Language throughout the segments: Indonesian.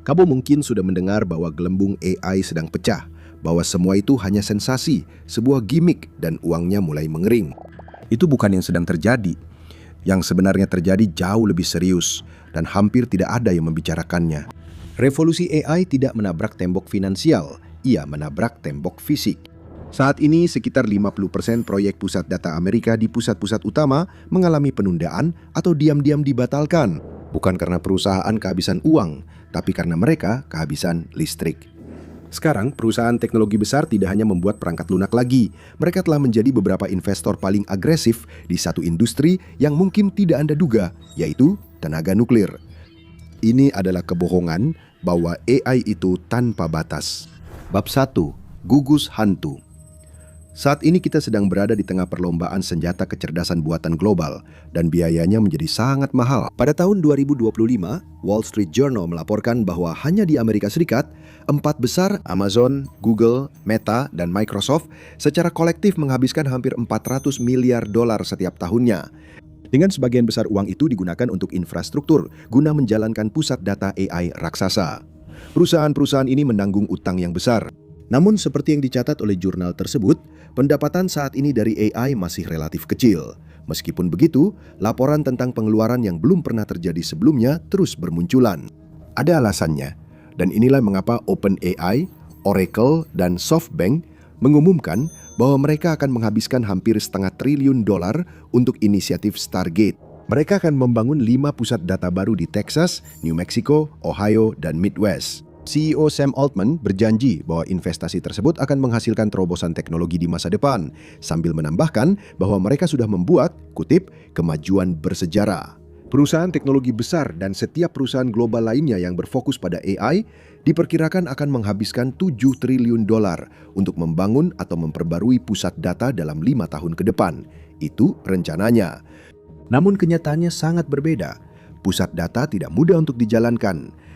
Kamu mungkin sudah mendengar bahwa gelembung AI sedang pecah, bahwa semua itu hanya sensasi, sebuah gimmick, dan uangnya mulai mengering. Itu bukan yang sedang terjadi. Yang sebenarnya terjadi jauh lebih serius, dan hampir tidak ada yang membicarakannya. Revolusi AI tidak menabrak tembok finansial, ia menabrak tembok fisik. Saat ini, sekitar 50% proyek pusat data Amerika di pusat-pusat utama mengalami penundaan atau diam-diam dibatalkan. Bukan karena perusahaan kehabisan uang, tapi karena mereka kehabisan listrik. Sekarang, perusahaan teknologi besar tidak hanya membuat perangkat lunak lagi. Mereka telah menjadi beberapa investor paling agresif di satu industri yang mungkin tidak Anda duga, yaitu tenaga nuklir. Ini adalah kebohongan bahwa AI itu tanpa batas. Bab 1. Gugus hantu. Saat ini kita sedang berada di tengah perlombaan senjata kecerdasan buatan global dan biayanya menjadi sangat mahal. Pada tahun 2025, Wall Street Journal melaporkan bahwa hanya di Amerika Serikat, 4 besar Amazon, Google, Meta, dan Microsoft secara kolektif menghabiskan hampir 400 miliar dolar setiap tahunnya. Dengan sebagian besar uang itu digunakan untuk infrastruktur guna menjalankan pusat data AI raksasa. Perusahaan-perusahaan ini menanggung utang yang besar. Namun seperti yang dicatat oleh jurnal tersebut, pendapatan saat ini dari AI masih relatif kecil. Meskipun begitu, laporan tentang pengeluaran yang belum pernah terjadi sebelumnya terus bermunculan. Ada alasannya, dan inilah mengapa OpenAI, Oracle, dan SoftBank mengumumkan bahwa mereka akan menghabiskan hampir $500 billion untuk inisiatif Stargate. Mereka akan membangun 5 pusat data baru di Texas, New Mexico, Ohio, dan Midwest. CEO Sam Altman berjanji bahwa investasi tersebut akan menghasilkan terobosan teknologi di masa depan, sambil menambahkan bahwa mereka sudah membuat, kutip, kemajuan bersejarah. Perusahaan teknologi besar dan setiap perusahaan global lainnya yang berfokus pada AI diperkirakan akan menghabiskan $7 triliun untuk membangun atau memperbarui pusat data dalam 5 tahun ke depan. Itu rencananya. Namun kenyataannya sangat berbeda. Pusat data tidak mudah untuk dijalankan.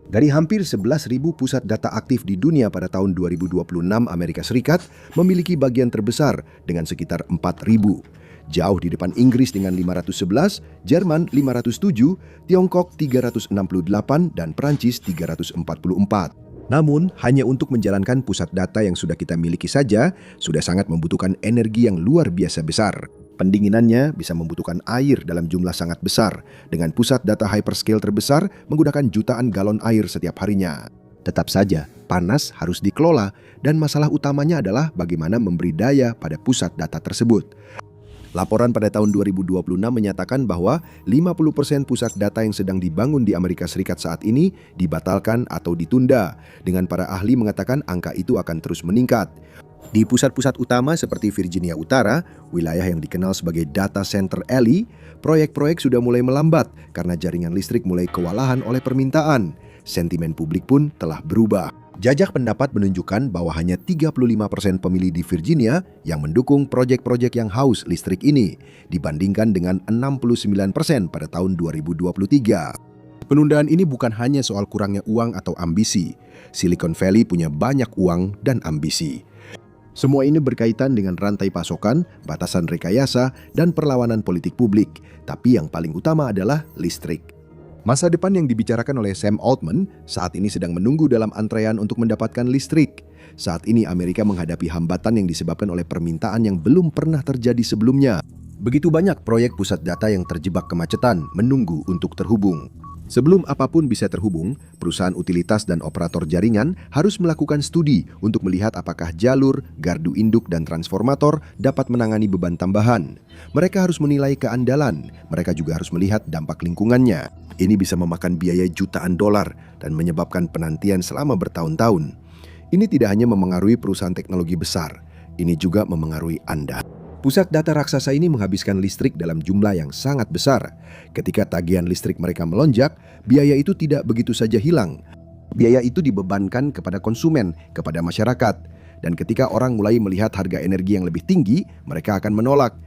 Dari hampir 11.000 pusat data aktif di dunia pada tahun 2026, Amerika Serikat memiliki bagian terbesar dengan sekitar 4.000. Jauh di depan Inggris dengan 511, Jerman 507, Tiongkok 368, dan Prancis 344. Namun, hanya untuk menjalankan pusat data yang sudah kita miliki saja, sudah sangat membutuhkan energi yang luar biasa besar. Pendinginannya bisa membutuhkan air dalam jumlah sangat besar, dengan pusat data hyperscale terbesar menggunakan jutaan galon air setiap harinya. Tetap saja, panas harus dikelola, dan masalah utamanya adalah bagaimana memberi daya pada pusat data tersebut. Laporan pada tahun 2026 menyatakan bahwa 50% pusat data yang sedang dibangun di Amerika Serikat saat ini dibatalkan atau ditunda, dengan para ahli mengatakan angka itu akan terus meningkat. Di pusat-pusat utama seperti Virginia Utara, wilayah yang dikenal sebagai Data Center Alley, proyek-proyek sudah mulai melambat karena jaringan listrik mulai kewalahan oleh permintaan. Sentimen publik pun telah berubah. Jajak pendapat menunjukkan bahwa hanya 35% pemilih di Virginia yang mendukung proyek-proyek yang haus listrik ini, dibandingkan dengan 69% pada tahun 2023. Penundaan ini bukan hanya soal kurangnya uang atau ambisi. Silicon Valley punya banyak uang dan ambisi. Semua ini berkaitan dengan rantai pasokan, batasan rekayasa, dan perlawanan politik publik. Tapi yang paling utama adalah listrik. Masa depan yang dibicarakan oleh Sam Altman saat ini sedang menunggu dalam antrean untuk mendapatkan listrik. Saat ini Amerika menghadapi hambatan yang disebabkan oleh permintaan yang belum pernah terjadi sebelumnya. Begitu banyak proyek pusat data yang terjebak kemacetan menunggu untuk terhubung. Sebelum apapun bisa terhubung, perusahaan utilitas dan operator jaringan harus melakukan studi untuk melihat apakah jalur, gardu induk, dan transformator dapat menangani beban tambahan. Mereka harus menilai keandalan, mereka juga harus melihat dampak lingkungannya. Ini bisa memakan biaya jutaan dolar dan menyebabkan penantian selama bertahun-tahun. Ini tidak hanya memengaruhi perusahaan teknologi besar, ini juga memengaruhi Anda. Pusat data raksasa ini menghabiskan listrik dalam jumlah yang sangat besar. Ketika tagihan listrik mereka melonjak, biaya itu tidak begitu saja hilang. Biaya itu dibebankan kepada konsumen, kepada masyarakat. Dan ketika orang mulai melihat harga energi yang lebih tinggi, mereka akan menolak.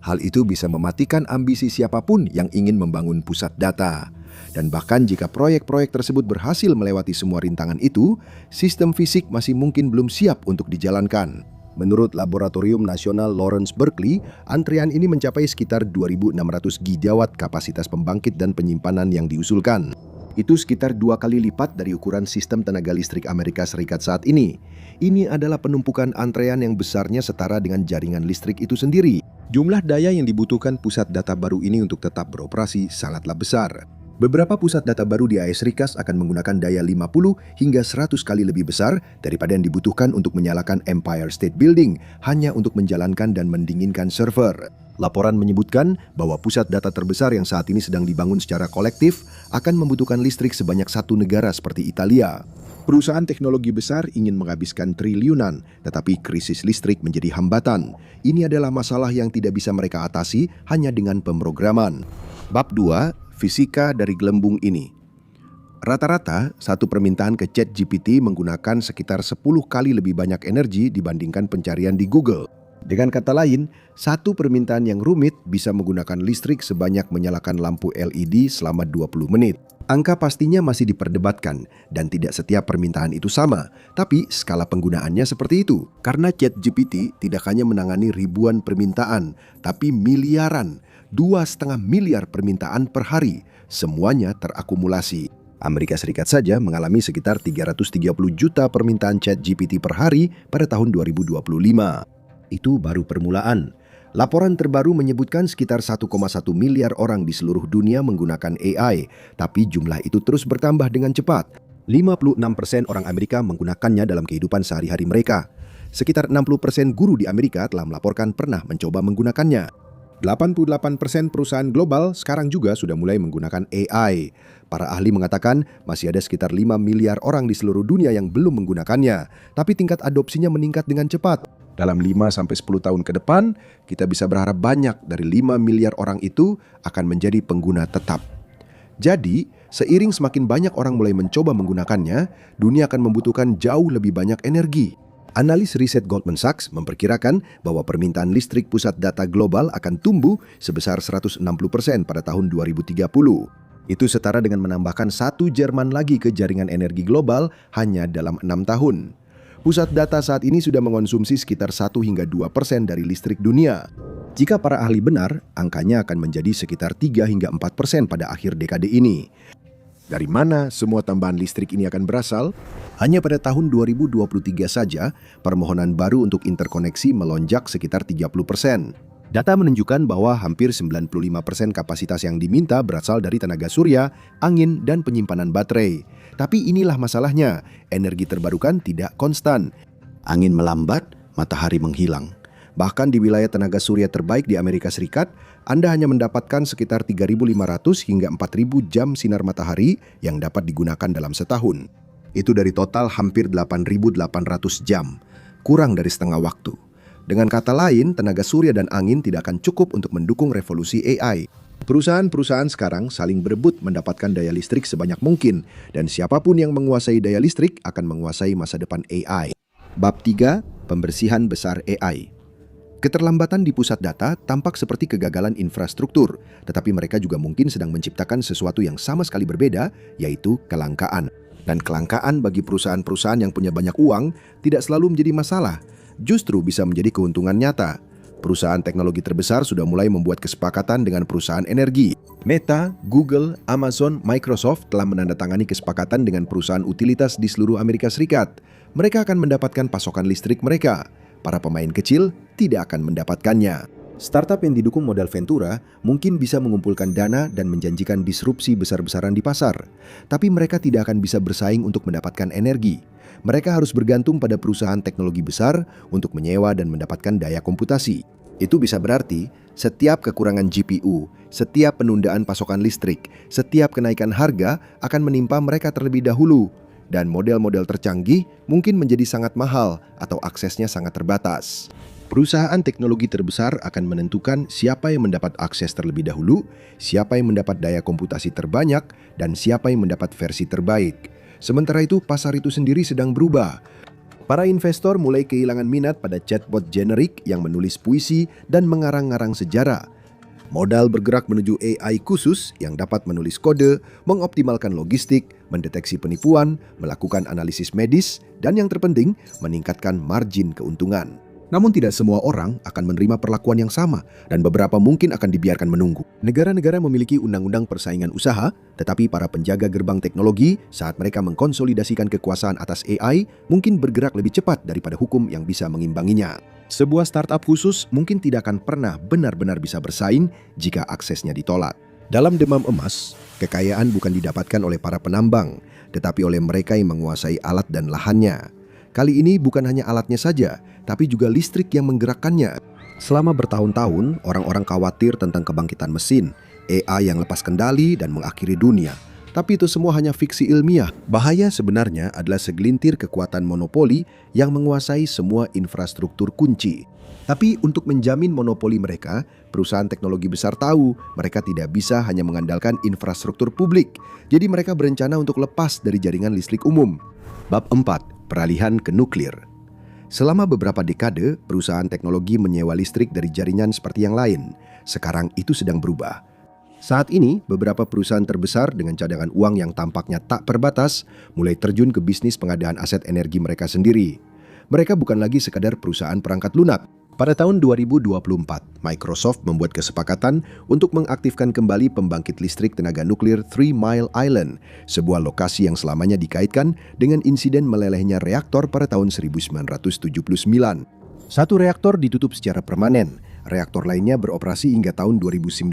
Hal itu bisa mematikan ambisi siapapun yang ingin membangun pusat data. Dan bahkan jika proyek-proyek tersebut berhasil melewati semua rintangan itu, sistem fisik masih mungkin belum siap untuk dijalankan. Menurut Laboratorium Nasional Lawrence Berkeley, antrian ini mencapai sekitar 2.600 gigawatt kapasitas pembangkit dan penyimpanan yang diusulkan. Itu sekitar 2 kali lipat dari ukuran sistem tenaga listrik Amerika Serikat saat ini. Ini adalah penumpukan antrean yang besarnya setara dengan jaringan listrik itu sendiri. Jumlah daya yang dibutuhkan pusat data baru ini untuk tetap beroperasi sangatlah besar. Beberapa pusat data baru di AS Rikas akan menggunakan daya 50 hingga 100 kali lebih besar daripada yang dibutuhkan untuk menyalakan Empire State Building hanya untuk menjalankan dan mendinginkan server. Laporan menyebutkan bahwa pusat data terbesar yang saat ini sedang dibangun secara kolektif akan membutuhkan listrik sebanyak satu negara seperti Italia. Perusahaan teknologi besar ingin menghabiskan triliunan, tetapi krisis listrik menjadi hambatan. Ini adalah masalah yang tidak bisa mereka atasi hanya dengan pemrograman. Bab 2. Fisika dari gelembung ini. Rata-rata, satu permintaan ke ChatGPT menggunakan sekitar 10 kali lebih banyak energi dibandingkan pencarian di Google. Dengan kata lain, satu permintaan yang rumit bisa menggunakan listrik sebanyak menyalakan lampu LED selama 20 menit. Angka pastinya masih diperdebatkan dan tidak setiap permintaan itu sama, tapi skala penggunaannya seperti itu. Karena ChatGPT tidak hanya menangani ribuan permintaan, tapi miliaran, 2,5 miliar permintaan per hari, semuanya terakumulasi. Amerika Serikat saja mengalami sekitar 330 juta permintaan ChatGPT per hari pada tahun 2025. Itu baru permulaan. Laporan terbaru menyebutkan sekitar 1,1 miliar orang di seluruh dunia menggunakan AI, tapi jumlah itu terus bertambah dengan cepat. 56% orang Amerika menggunakannya dalam kehidupan sehari-hari mereka. Sekitar 60% guru di Amerika telah melaporkan pernah mencoba menggunakannya. 88% perusahaan global sekarang juga sudah mulai menggunakan AI. Para ahli mengatakan masih ada sekitar 5 miliar orang di seluruh dunia yang belum menggunakannya, tapi tingkat adopsinya meningkat dengan cepat. Dalam 5-10 tahun ke depan, kita bisa berharap banyak dari 5 miliar orang itu akan menjadi pengguna tetap. Jadi, seiring semakin banyak orang mulai mencoba menggunakannya, dunia akan membutuhkan jauh lebih banyak energi. Analis riset Goldman Sachs memperkirakan bahwa permintaan listrik pusat data global akan tumbuh sebesar 160% pada tahun 2030. Itu setara dengan menambahkan satu Jerman lagi ke jaringan energi global hanya dalam 6 tahun. Pusat data saat ini sudah mengonsumsi sekitar 1 hingga 2% dari listrik dunia. Jika para ahli benar, angkanya akan menjadi sekitar 3 hingga 4% pada akhir dekade ini. Dari mana semua tambahan listrik ini akan berasal? Hanya pada tahun 2023 saja, permohonan baru untuk interkoneksi melonjak sekitar 30%. Data menunjukkan bahwa hampir 95% kapasitas yang diminta berasal dari tenaga surya, angin, dan penyimpanan baterai. Tapi inilah masalahnya, energi terbarukan tidak konstan. Angin melambat, matahari menghilang. Bahkan di wilayah tenaga surya terbaik di Amerika Serikat, Anda hanya mendapatkan sekitar 3.500 hingga 4.000 jam sinar matahari yang dapat digunakan dalam setahun. Itu dari total hampir 8.800 jam, kurang dari setengah waktu. Dengan kata lain, tenaga surya dan angin tidak akan cukup untuk mendukung revolusi AI. Perusahaan-perusahaan sekarang saling berebut mendapatkan daya listrik sebanyak mungkin, dan siapapun yang menguasai daya listrik akan menguasai masa depan AI. Bab 3. Pembersihan besar AI. Keterlambatan di pusat data tampak seperti kegagalan infrastruktur, tetapi mereka juga mungkin sedang menciptakan sesuatu yang sama sekali berbeda, yaitu kelangkaan. Dan kelangkaan bagi perusahaan-perusahaan yang punya banyak uang tidak selalu menjadi masalah, justru bisa menjadi keuntungan nyata. Perusahaan teknologi terbesar sudah mulai membuat kesepakatan dengan perusahaan energi. Meta, Google, Amazon, Microsoft telah menandatangani kesepakatan dengan perusahaan utilitas di seluruh Amerika Serikat. Mereka akan mendapatkan pasokan listrik mereka. Para pemain kecil tidak akan mendapatkannya. Startup yang didukung modal Ventura mungkin bisa mengumpulkan dana dan menjanjikan disrupsi besar-besaran di pasar. Tapi mereka tidak akan bisa bersaing untuk mendapatkan energi. Mereka harus bergantung pada perusahaan teknologi besar untuk menyewa dan mendapatkan daya komputasi. Itu bisa berarti setiap kekurangan GPU, setiap penundaan pasokan listrik, setiap kenaikan harga akan menimpa mereka terlebih dahulu. Dan model-model tercanggih mungkin menjadi sangat mahal atau aksesnya sangat terbatas. Perusahaan teknologi terbesar akan menentukan siapa yang mendapat akses terlebih dahulu, siapa yang mendapat daya komputasi terbanyak, dan siapa yang mendapat versi terbaik. Sementara itu, pasar itu sendiri sedang berubah. Para investor mulai kehilangan minat pada chatbot generik yang menulis puisi dan mengarang-ngarang sejarah. Modal bergerak menuju AI khusus yang dapat menulis kode, mengoptimalkan logistik, mendeteksi penipuan, melakukan analisis medis, dan yang terpenting, meningkatkan margin keuntungan. Namun tidak semua orang akan menerima perlakuan yang sama dan beberapa mungkin akan dibiarkan menunggu. Negara-negara memiliki undang-undang persaingan usaha, tetapi para penjaga gerbang teknologi saat mereka mengkonsolidasikan kekuasaan atas AI mungkin bergerak lebih cepat daripada hukum yang bisa mengimbanginya. Sebuah startup khusus mungkin tidak akan pernah benar-benar bisa bersaing jika aksesnya ditolak. Dalam demam emas, kekayaan bukan didapatkan oleh para penambang, tetapi oleh mereka yang menguasai alat dan lahannya. Kali ini bukan hanya alatnya saja, tapi juga listrik yang menggerakkannya. Selama bertahun-tahun, orang-orang khawatir tentang kebangkitan mesin, AI yang lepas kendali dan mengakhiri dunia. Tapi itu semua hanya fiksi ilmiah. Bahaya sebenarnya adalah segelintir kekuatan monopoli yang menguasai semua infrastruktur kunci. Tapi untuk menjamin monopoli mereka, perusahaan teknologi besar tahu mereka tidak bisa hanya mengandalkan infrastruktur publik. Jadi mereka berencana untuk lepas dari jaringan listrik umum. Bab 4. Peralihan ke nuklir. Selama beberapa dekade, perusahaan teknologi menyewa listrik dari jaringan seperti yang lain. Sekarang itu sedang berubah. Saat ini, beberapa perusahaan terbesar dengan cadangan uang yang tampaknya tak terbatas mulai terjun ke bisnis pengadaan aset energi mereka sendiri. Mereka bukan lagi sekadar perusahaan perangkat lunak. Pada tahun 2024, Microsoft membuat kesepakatan untuk mengaktifkan kembali pembangkit listrik tenaga nuklir Three Mile Island, sebuah lokasi yang selamanya dikaitkan dengan insiden melelehnya reaktor pada tahun 1979. Satu reaktor ditutup secara permanen. Reaktor lainnya beroperasi hingga tahun 2019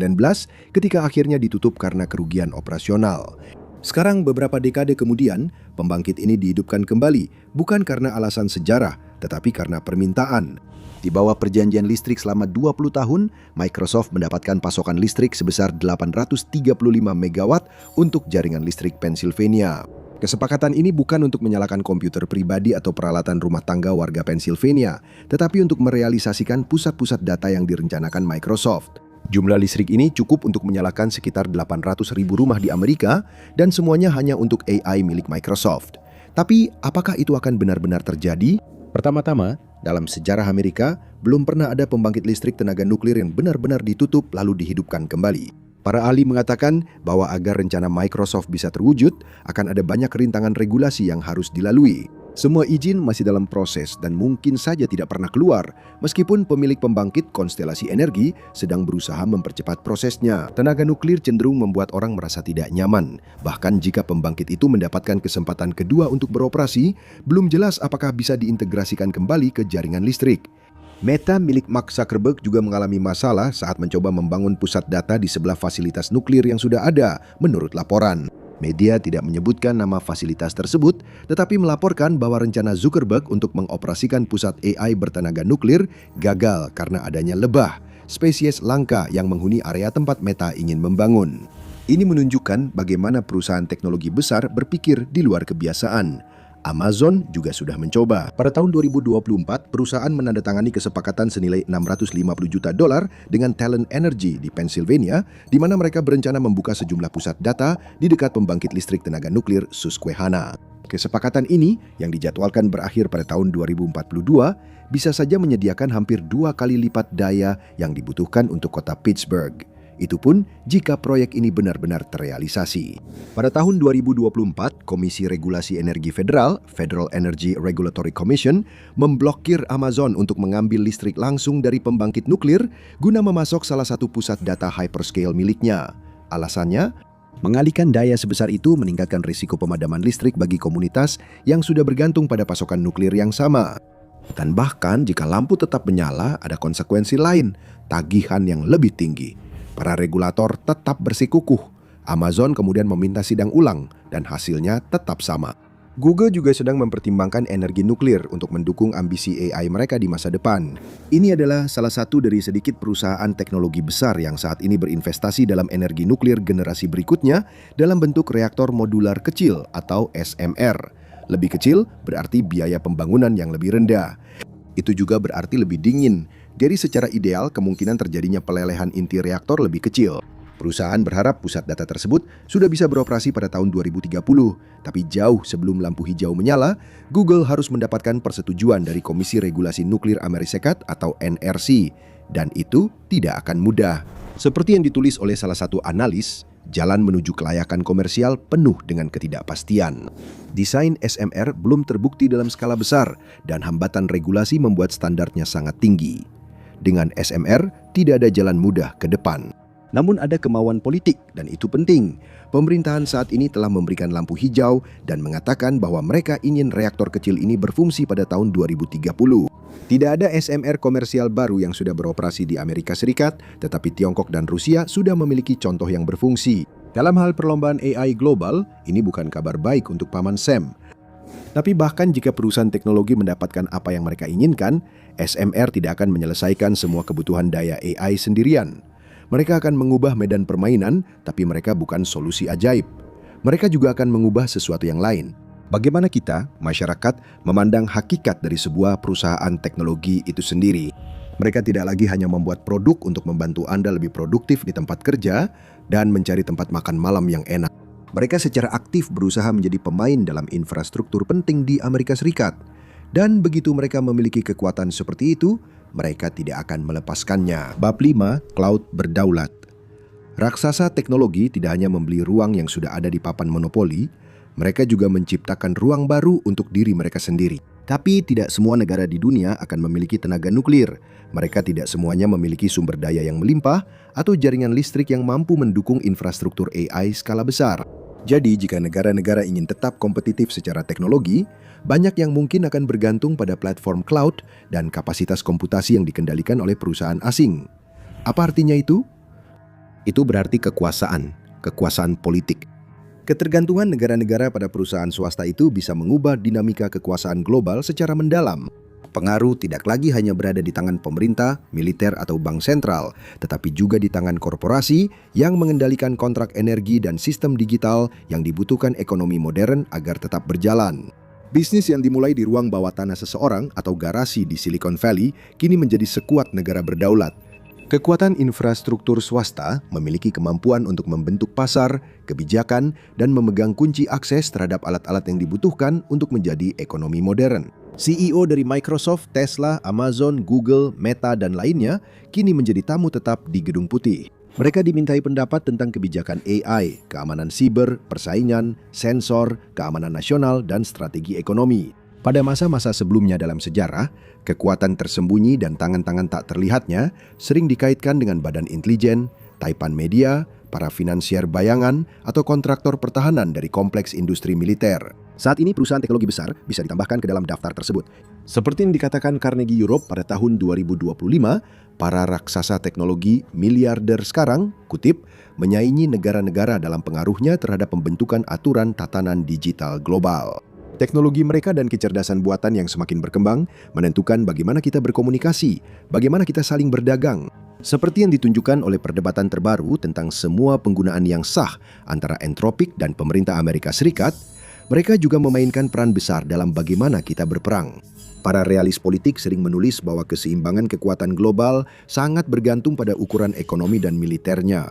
ketika akhirnya ditutup karena kerugian operasional. Sekarang beberapa dekade kemudian, pembangkit ini dihidupkan kembali, bukan karena alasan sejarah, tetapi karena permintaan. Di bawah perjanjian listrik selama 20 tahun, Microsoft mendapatkan pasokan listrik sebesar 835 megawatt untuk jaringan listrik Pennsylvania. Kesepakatan ini bukan untuk menyalakan komputer pribadi atau peralatan rumah tangga warga Pennsylvania, tetapi untuk merealisasikan pusat-pusat data yang direncanakan Microsoft. Jumlah listrik ini cukup untuk menyalakan sekitar 800.000 rumah di Amerika dan semuanya hanya untuk AI milik Microsoft. Tapi apakah itu akan benar-benar terjadi? Pertama-tama, dalam sejarah Amerika, belum pernah ada pembangkit listrik tenaga nuklir yang benar-benar ditutup lalu dihidupkan kembali. Para ahli mengatakan bahwa agar rencana Microsoft bisa terwujud, akan ada banyak rintangan regulasi yang harus dilalui. Semua izin masih dalam proses dan mungkin saja tidak pernah keluar, meskipun pemilik pembangkit Konstelasi Energi sedang berusaha mempercepat prosesnya. Tenaga nuklir cenderung membuat orang merasa tidak nyaman. Bahkan jika pembangkit itu mendapatkan kesempatan kedua untuk beroperasi, belum jelas apakah bisa diintegrasikan kembali ke jaringan listrik. Meta milik Mark Zuckerberg juga mengalami masalah saat mencoba membangun pusat data di sebelah fasilitas nuklir yang sudah ada, menurut laporan. Media tidak menyebutkan nama fasilitas tersebut, tetapi melaporkan bahwa rencana Zuckerberg untuk mengoperasikan pusat AI bertenaga nuklir gagal karena adanya lebah, spesies langka yang menghuni area tempat Meta ingin membangun. Ini menunjukkan bagaimana perusahaan teknologi besar berpikir di luar kebiasaan. Amazon juga sudah mencoba. Pada tahun 2024, perusahaan menandatangani kesepakatan senilai $650 juta dengan Talon Energy di Pennsylvania, di mana mereka berencana membuka sejumlah pusat data di dekat pembangkit listrik tenaga nuklir Susquehanna. Kesepakatan ini, yang dijadwalkan berakhir pada tahun 2042, bisa saja menyediakan hampir 2 kali lipat daya yang dibutuhkan untuk kota Pittsburgh. Itu pun jika proyek ini benar-benar terrealisasi. Pada tahun 2024, Komisi Regulasi Energi Federal, Federal Energy Regulatory Commission, memblokir Amazon untuk mengambil listrik langsung dari pembangkit nuklir guna memasok salah satu pusat data hyperscale miliknya. Alasannya, mengalihkan daya sebesar itu meningkatkan risiko pemadaman listrik bagi komunitas yang sudah bergantung pada pasokan nuklir yang sama. Dan bahkan jika lampu tetap menyala, ada konsekuensi lain, tagihan yang lebih tinggi. Para regulator tetap bersikukuh. Amazon kemudian meminta sidang ulang dan hasilnya tetap sama. Google juga sedang mempertimbangkan energi nuklir untuk mendukung ambisi AI mereka di masa depan. Ini adalah salah satu dari sedikit perusahaan teknologi besar yang saat ini berinvestasi dalam energi nuklir generasi berikutnya dalam bentuk reaktor modular kecil atau SMR. Lebih kecil berarti biaya pembangunan yang lebih rendah. Itu juga berarti lebih dingin. Jadi secara ideal kemungkinan terjadinya pelelehan inti reaktor lebih kecil. Perusahaan berharap pusat data tersebut sudah bisa beroperasi pada tahun 2030. Tapi jauh sebelum lampu hijau menyala, Google harus mendapatkan persetujuan dari Komisi Regulasi Nuklir Amerika Serikat atau NRC. Dan itu tidak akan mudah. Seperti yang ditulis oleh salah satu analis, jalan menuju kelayakan komersial penuh dengan ketidakpastian. Desain SMR belum terbukti dalam skala besar dan hambatan regulasi membuat standarnya sangat tinggi. Dengan SMR, tidak ada jalan mudah ke depan. Namun ada kemauan politik dan itu penting. Pemerintahan saat ini telah memberikan lampu hijau dan mengatakan bahwa mereka ingin reaktor kecil ini berfungsi pada tahun 2030. Tidak ada SMR komersial baru yang sudah beroperasi di Amerika Serikat, tetapi Tiongkok dan Rusia sudah memiliki contoh yang berfungsi. Dalam hal perlombaan AI global, ini bukan kabar baik untuk Paman Sam. Tapi bahkan jika perusahaan teknologi mendapatkan apa yang mereka inginkan, SMR tidak akan menyelesaikan semua kebutuhan daya AI sendirian. Mereka akan mengubah medan permainan, tapi mereka bukan solusi ajaib. Mereka juga akan mengubah sesuatu yang lain. Bagaimana kita, masyarakat, memandang hakikat dari sebuah perusahaan teknologi itu sendiri? Mereka tidak lagi hanya membuat produk untuk membantu Anda lebih produktif di tempat kerja dan mencari tempat makan malam yang enak. Mereka secara aktif berusaha menjadi pemain dalam infrastruktur penting di Amerika Serikat. Dan begitu mereka memiliki kekuatan seperti itu, mereka tidak akan melepaskannya. Bab 5, Cloud Berdaulat. Raksasa teknologi tidak hanya membeli ruang yang sudah ada di papan monopoli, mereka juga menciptakan ruang baru untuk diri mereka sendiri. Tapi tidak semua negara di dunia akan memiliki tenaga nuklir. Mereka tidak semuanya memiliki sumber daya yang melimpah atau jaringan listrik yang mampu mendukung infrastruktur AI skala besar. Jadi jika negara-negara ingin tetap kompetitif secara teknologi, banyak yang mungkin akan bergantung pada platform cloud dan kapasitas komputasi yang dikendalikan oleh perusahaan asing. Apa artinya itu? Itu berarti kekuasaan politik. Ketergantungan negara-negara pada perusahaan swasta itu bisa mengubah dinamika kekuasaan global secara mendalam. Pengaruh tidak lagi hanya berada di tangan pemerintah, militer, atau bank sentral, tetapi juga di tangan korporasi yang mengendalikan kontrak energi dan sistem digital yang dibutuhkan ekonomi modern agar tetap berjalan. Bisnis yang dimulai di ruang bawah tanah seseorang atau garasi di Silicon Valley kini menjadi sekuat negara berdaulat. Kekuatan infrastruktur swasta memiliki kemampuan untuk membentuk pasar, kebijakan, dan memegang kunci akses terhadap alat-alat yang dibutuhkan untuk menjadi ekonomi modern. CEO dari Microsoft, Tesla, Amazon, Google, Meta, dan lainnya kini menjadi tamu tetap di Gedung Putih. Mereka dimintai pendapat tentang kebijakan AI, keamanan siber, persaingan, sensor, keamanan nasional, dan strategi ekonomi. Pada masa-masa sebelumnya dalam sejarah, kekuatan tersembunyi dan tangan-tangan tak terlihatnya sering dikaitkan dengan badan intelijen, taipan media, para finansier bayangan, atau kontraktor pertahanan dari kompleks industri militer. Saat ini perusahaan teknologi besar bisa ditambahkan ke dalam daftar tersebut. Seperti yang dikatakan Carnegie Europe pada tahun 2025, para raksasa teknologi miliarder sekarang, kutip, menyaingi negara-negara dalam pengaruhnya terhadap pembentukan aturan tatanan digital global. Teknologi mereka dan kecerdasan buatan yang semakin berkembang menentukan bagaimana kita berkomunikasi, bagaimana kita saling berdagang. Seperti yang ditunjukkan oleh perdebatan terbaru tentang semua penggunaan yang sah antara Anthropic dan pemerintah Amerika Serikat, mereka juga memainkan peran besar dalam bagaimana kita berperang. Para realis politik sering menulis bahwa keseimbangan kekuatan global sangat bergantung pada ukuran ekonomi dan militernya.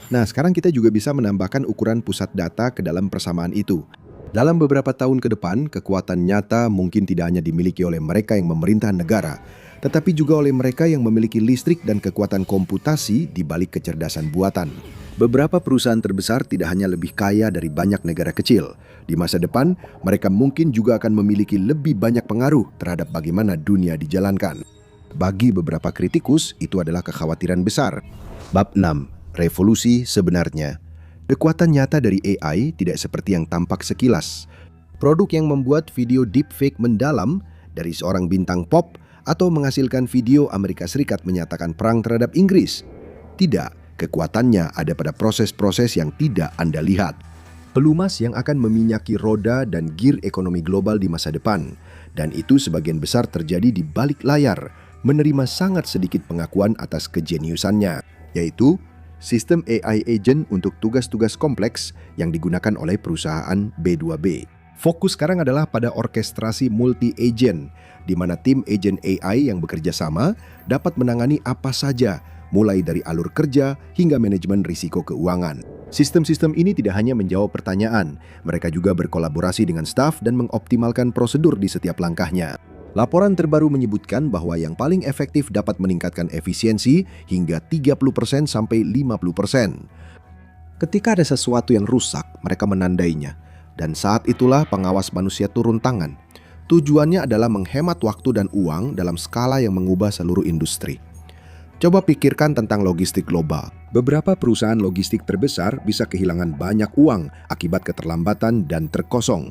Nah, sekarang kita juga bisa menambahkan ukuran pusat data ke dalam persamaan itu. Dalam beberapa tahun ke depan, kekuatan nyata mungkin tidak hanya dimiliki oleh mereka yang memerintah negara, tetapi juga oleh mereka yang memiliki listrik dan kekuatan komputasi di balik kecerdasan buatan. Beberapa perusahaan terbesar tidak hanya lebih kaya dari banyak negara kecil. Di masa depan, mereka mungkin juga akan memiliki lebih banyak pengaruh terhadap bagaimana dunia dijalankan. Bagi beberapa kritikus, itu adalah kekhawatiran besar. Bab 6. Revolusi sebenarnya. Kekuatan nyata dari AI tidak seperti yang tampak sekilas. Produk yang membuat video deepfake mendalam dari seorang bintang pop atau menghasilkan video Amerika Serikat menyatakan perang terhadap Inggris. Tidak, kekuatannya ada pada proses-proses yang tidak Anda lihat. Pelumas yang akan meminyaki roda dan gear ekonomi global di masa depan. Dan itu sebagian besar terjadi di balik layar, menerima sangat sedikit pengakuan atas kejeniusannya, yaitu sistem AI agent untuk tugas-tugas kompleks yang digunakan oleh perusahaan B2B. Fokus sekarang adalah pada orkestrasi multi-agent, di mana tim agent AI yang bekerja sama dapat menangani apa saja, mulai dari alur kerja hingga manajemen risiko keuangan. Sistem-sistem ini tidak hanya menjawab pertanyaan, mereka juga berkolaborasi dengan staf dan mengoptimalkan prosedur di setiap langkahnya. Laporan terbaru menyebutkan bahwa yang paling efektif dapat meningkatkan efisiensi hingga 30% sampai 50%. Ketika ada sesuatu yang rusak, mereka menandainya. Dan saat itulah pengawas manusia turun tangan. Tujuannya adalah menghemat waktu dan uang dalam skala yang mengubah seluruh industri. Coba pikirkan tentang logistik global. Beberapa perusahaan logistik terbesar bisa kehilangan banyak uang akibat keterlambatan dan terkosong.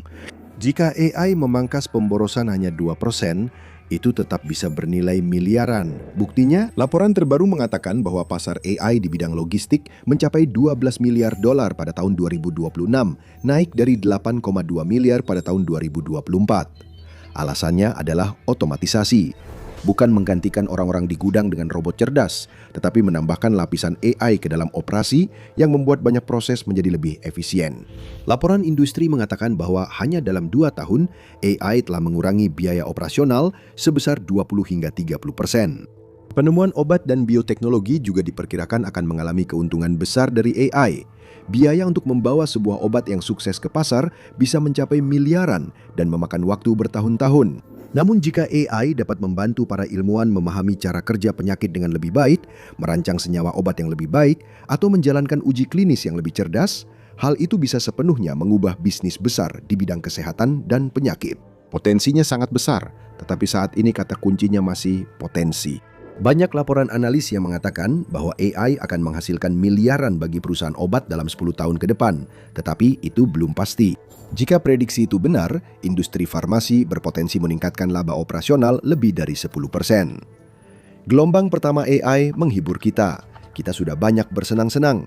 Jika AI memangkas pemborosan hanya 2%, itu tetap bisa bernilai miliaran. Buktinya, laporan terbaru mengatakan bahwa pasar AI di bidang logistik mencapai 12 miliar dolar pada tahun 2026, naik dari 8,2 miliar pada tahun 2024. Alasannya adalah otomatisasi. Bukan menggantikan orang-orang di gudang dengan robot cerdas, tetapi menambahkan lapisan AI ke dalam operasi yang membuat banyak proses menjadi lebih efisien. Laporan industri mengatakan bahwa hanya dalam 2 tahun, AI telah mengurangi biaya operasional sebesar 20 hingga 30%. Penemuan obat dan bioteknologi juga diperkirakan akan mengalami keuntungan besar dari AI. Biaya untuk membawa sebuah obat yang sukses ke pasar bisa mencapai miliaran dan memakan waktu bertahun-tahun. Namun jika AI dapat membantu para ilmuwan memahami cara kerja penyakit dengan lebih baik, merancang senyawa obat yang lebih baik, atau menjalankan uji klinis yang lebih cerdas, hal itu bisa sepenuhnya mengubah bisnis besar di bidang kesehatan dan penyakit. Potensinya sangat besar, tetapi saat ini kata kuncinya masih potensi. Banyak laporan analis yang mengatakan bahwa AI akan menghasilkan miliaran bagi perusahaan obat dalam 10 tahun ke depan, tetapi itu belum pasti. Jika prediksi itu benar, industri farmasi berpotensi meningkatkan laba operasional lebih dari 10%. Gelombang pertama AI menghibur kita. Kita sudah banyak bersenang-senang.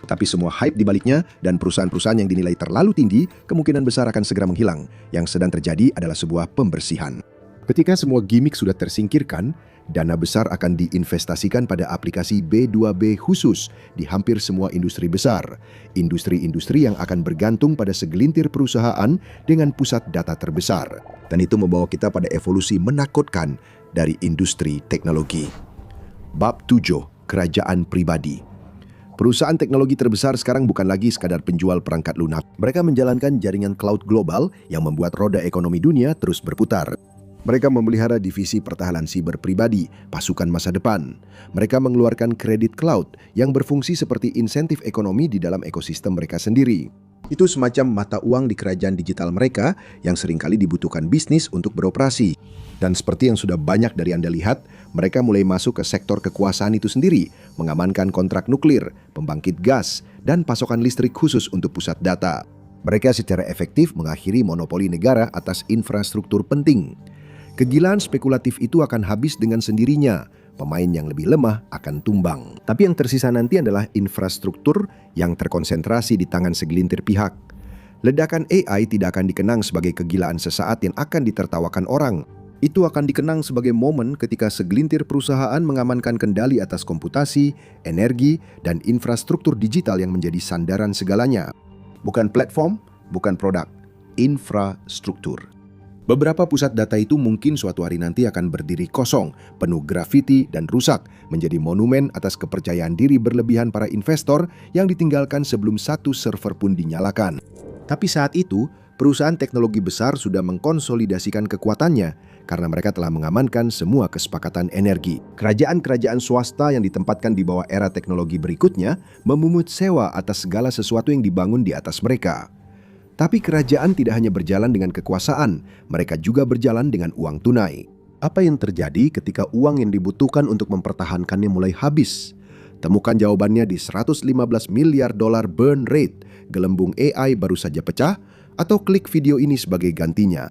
Tapi semua hype di baliknya dan perusahaan-perusahaan yang dinilai terlalu tinggi kemungkinan besar akan segera menghilang. Yang sedang terjadi adalah sebuah pembersihan. Ketika semua gimmick sudah tersingkirkan, dana besar akan diinvestasikan pada aplikasi B2B khusus di hampir semua industri besar. Industri-industri yang akan bergantung pada segelintir perusahaan dengan pusat data terbesar. Dan itu membawa kita pada evolusi menakutkan dari industri teknologi. Bab 7. Kerajaan pribadi. Perusahaan teknologi terbesar sekarang bukan lagi sekadar penjual perangkat lunak. Mereka menjalankan jaringan cloud global yang membuat roda ekonomi dunia terus berputar. Mereka memelihara divisi pertahanan siber pribadi, pasukan masa depan. Mereka mengeluarkan kredit cloud yang berfungsi seperti insentif ekonomi di dalam ekosistem mereka sendiri. Itu semacam mata uang di kerajaan digital mereka yang seringkali dibutuhkan bisnis untuk beroperasi. Dan seperti yang sudah banyak dari Anda lihat, mereka mulai masuk ke sektor kekuasaan itu sendiri, mengamankan kontrak nuklir, pembangkit gas, dan pasokan listrik khusus untuk pusat data. Mereka secara efektif mengakhiri monopoli negara atas infrastruktur penting. Kegilaan spekulatif itu akan habis dengan sendirinya. Pemain yang lebih lemah akan tumbang. Tapi yang tersisa nanti adalah infrastruktur yang terkonsentrasi di tangan segelintir pihak. Ledakan AI tidak akan dikenang sebagai kegilaan sesaat yang akan ditertawakan orang. Itu akan dikenang sebagai momen ketika segelintir perusahaan mengamankan kendali atas komputasi, energi, dan infrastruktur digital yang menjadi sandaran segalanya. Bukan platform, bukan produk, infrastruktur. Beberapa pusat data itu mungkin suatu hari nanti akan berdiri kosong, penuh grafiti dan rusak, menjadi monumen atas kepercayaan diri berlebihan para investor yang ditinggalkan sebelum satu server pun dinyalakan. Tapi saat itu, perusahaan teknologi besar sudah mengkonsolidasikan kekuatannya karena mereka telah mengamankan semua kesepakatan energi. Kerajaan-kerajaan swasta yang ditempatkan di bawah era teknologi berikutnya memungut sewa atas segala sesuatu yang dibangun di atas mereka. Tapi kerajaan tidak hanya berjalan dengan kekuasaan, mereka juga berjalan dengan uang tunai. Apa yang terjadi ketika uang yang dibutuhkan untuk mempertahankannya mulai habis? Temukan jawabannya di 115 miliar dolar burn rate, gelembung AI baru saja pecah, atau klik video ini sebagai gantinya.